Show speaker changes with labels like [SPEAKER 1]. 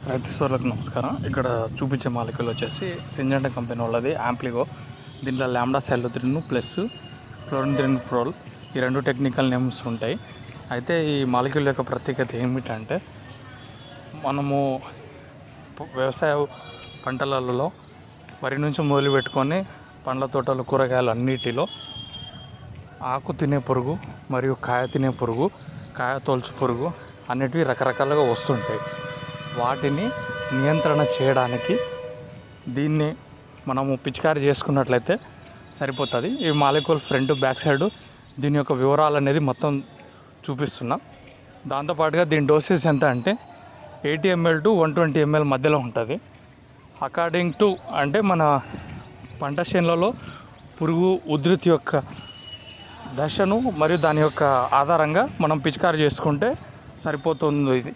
[SPEAKER 1] రైతు సోదరులకు నమస్కారం. ఇక్కడ చూపించే మాలిక్యూల్ వచ్చేసి సింజెంటా కంపెనీ వాళ్ళది యాంప్లిగో. దీంట్లో లాంబ్డా సైలోత్రిన్ ప్లస్ క్లోరిన్థ్రిన్ ప్రోల్ ఈ రెండు టెక్నికల్ నేమ్స్ ఉంటాయి. అయితే ఈ మాలిక్యూల్ యొక్క ప్రత్యేకత ఏమిటంటే, మనము వ్యవసాయ పంటలలో వరి నుంచి మొదలు పెట్టుకొని పండ్ల తోటలు, కూరగాయలు అన్నిటిలో ఆకు తినే పురుగు మరియు కాయ తినే పురుగు, కాయ తోల్చు పురుగు అన్నిటివి రకరకాలుగా వస్తుంటాయి. వాటిని నియంత్రణ చేయడానికి దీన్ని మనము పిచికారీ చేసుకున్నట్లయితే సరిపోతుంది. ఈ మాలిక్యూల్ ఫ్రంట్ బ్యాక్ సైడ్ దీని యొక్క వివరాలు అనేది మొత్తం చూపిస్తున్నా. దాంతోపాటుగా దీని డోసేజ్ ఎంత అంటే 80 ml to 120 ml మధ్యలో ఉంటుంది. అకార్డింగ్ టు అంటే మన పంట చేనులలో పురుగు ఉధృతి యొక్క దశను మరియు దాని యొక్క ఆధారంగా మనం పిచికారీ చేసుకుంటే సరిపోతుంది. ఇది